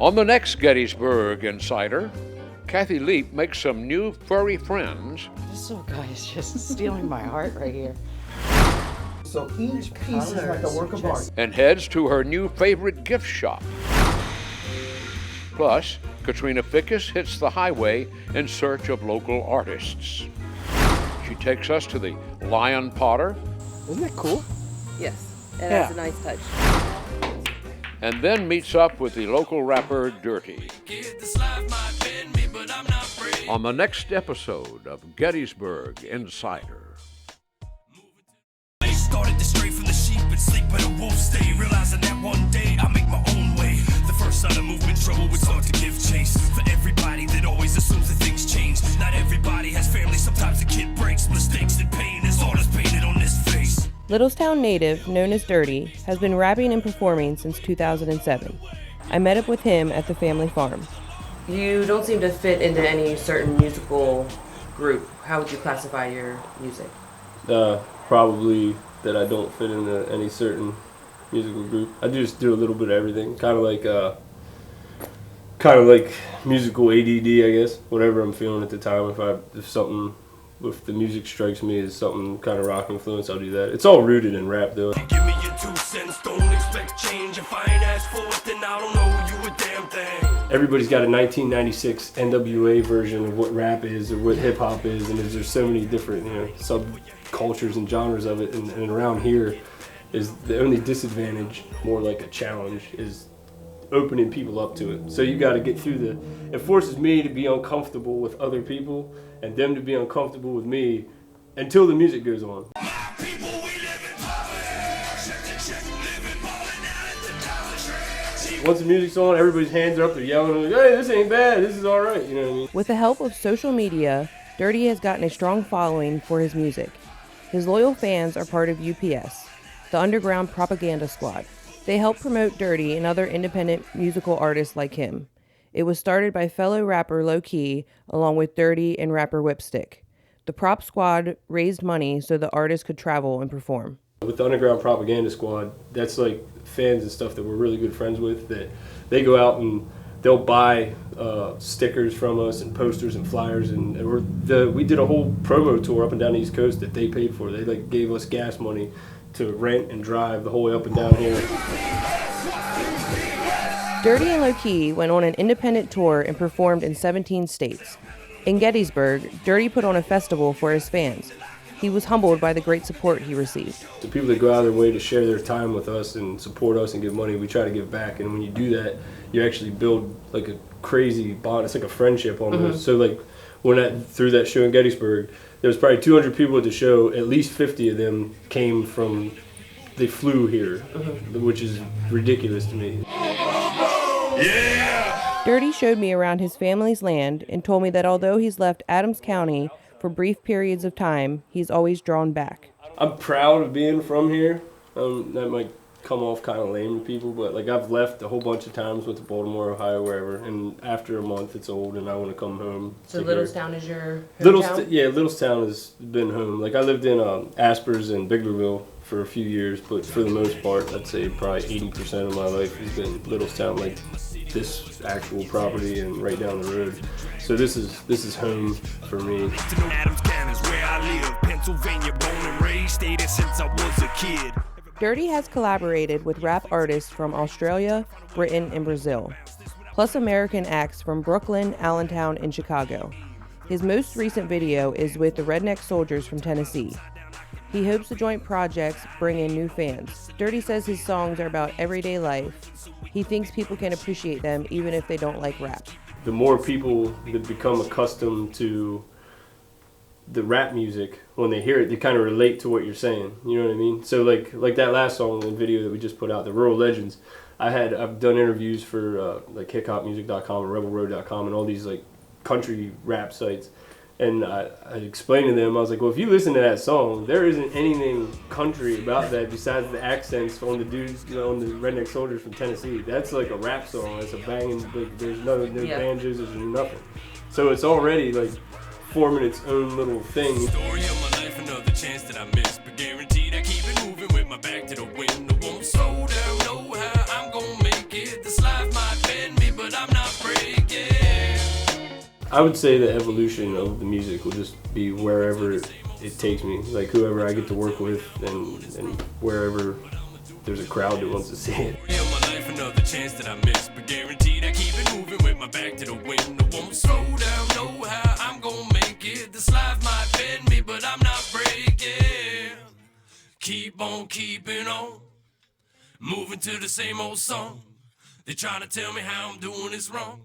On the next Gettysburg Insider, Kathy Leap makes some new furry friends. This little guy is just stealing my heart right here. So each piece is like a work of art. And heads to her new favorite gift shop. Plus, Katrina Fickus hits the highway in search of local artists. She takes us to the Lion Potter. Isn't that cool? Yes, it has a nice touch. And then meets up with the local rapper DurtE. On the next episode of Gettysburg Insider. Started to stray from the sheep and sleep where the wolves stay, realizing that one day I'll make my own way. The first sign of movement trouble would start to give chase. For everybody that always assumes that things change, not everybody has family, sometimes a kid breaks. Mistakes and pain is all that's painted on this face. Littlestown native, known as DurtE, has been rapping and performing since 2007. I met up with him at the family farm. You don't seem to fit into any certain musical group. How would you classify your music? Probably that I don't fit into any certain musical group. I just do a little bit of everything, kind of like musical ADD, I guess. Whatever I'm feeling at the time. If the music strikes me as something kind of rock influence, I'll do that. It's all rooted in rap, though. Give me your 2 cents, don't expect change. If I ain't asked for it, then I don't know you a damn thing. Everybody's got a 1996 NWA version of what rap is or what hip hop is, and there's so many different, subcultures and genres of it. And around here, is the only disadvantage, more like a challenge, is opening people up to it. So you got to get through it forces me to be uncomfortable with other people and them to be uncomfortable with me until the music goes on. Once the music's on, everybody's hands are up, they're yelling, like, hey, this ain't bad, this is all right, you know what I mean? With the help of social media, DurtE has gotten a strong following for his music. His loyal fans are part of UPS, the underground propaganda squad. They help promote DurtE and other independent musical artists like him. It was started by fellow rapper Low Key, along with DurtE and rapper Whipstick. The prop squad raised money so the artists could travel and perform. With the underground propaganda squad, that's like fans and stuff that we're really good friends with, that they go out and they'll buy stickers from us and posters and flyers, and we did a whole promo tour up and down the East Coast that they paid for. They gave us gas money to rent and drive the whole way up and down here. DurtE and Low Key went on an independent tour and performed in 17 states. In Gettysburg, DurtE put on a festival for his fans. He was humbled by the great support he received. The people that go out of their way to share their time with us and support us and give money, we try to give back. And when you do that, you actually build like a crazy bond. It's like a friendship almost. So through that show in Gettysburg, there was probably 200 people at the show. At least 50 of them they flew here, which is ridiculous to me. Yeah! DurtE showed me around his family's land and told me that although he's left Adams County for brief periods of time, he's always drawn back. I'm proud of being from here. That might come off kind of lame to people, but I've left a whole bunch of times, went to Baltimore, Ohio, wherever, and after a month it's old and I want to come home. So Littlestown is your hometown? Littlestown has been home. I lived in Aspers and Biglerville for a few years, but for the most part, I'd say probably 80% of my life has been Littlestown, this actual property and right down the road. So this is home for me. Adams County is where I live, Pennsylvania, born and raised, stayed there since I was a kid. DurtE has collaborated with rap artists from Australia, Britain, and Brazil, plus American acts from Brooklyn, Allentown, and Chicago. His most recent video is with the Redneck Soldiers from Tennessee. He hopes the joint projects bring in new fans. DurtE says his songs are about everyday life. He thinks people can appreciate them even if they don't like rap. The more people that become accustomed to the rap music, when they hear it, they kind of relate to what you're saying. You know what I mean? So like that last song and video that we just put out, the Rural Legends, I've done interviews for hiphopmusic.com and rebelroad.com and all these country rap sites. And I explained to them, I was like, well, if you listen to that song, there isn't anything country about that besides the accents on the dudes, on the Redneck Soldiers from Tennessee. That's like a rap song. It's a banging, there's no banjos, there's nothing. So it's already forming its own little thing. Story of my life, another chance that I missed, but guaranteed I keep it moving with my back to the wind. I won't slow down, know how I'm gonna make it. This life might bend me, but I would say the evolution of the music will just be wherever it takes me, like whoever I get to work with, and wherever there's a crowd that wants to see it. Yeah, my life another chance that I miss, but guaranteed I keep it moving with my back to the wind. I won't slow down, know how I'm gonna make it. This life might bend me, but I'm not breaking. Keep on keeping on, moving to the same old song. They're trying to tell me how I'm doing is wrong.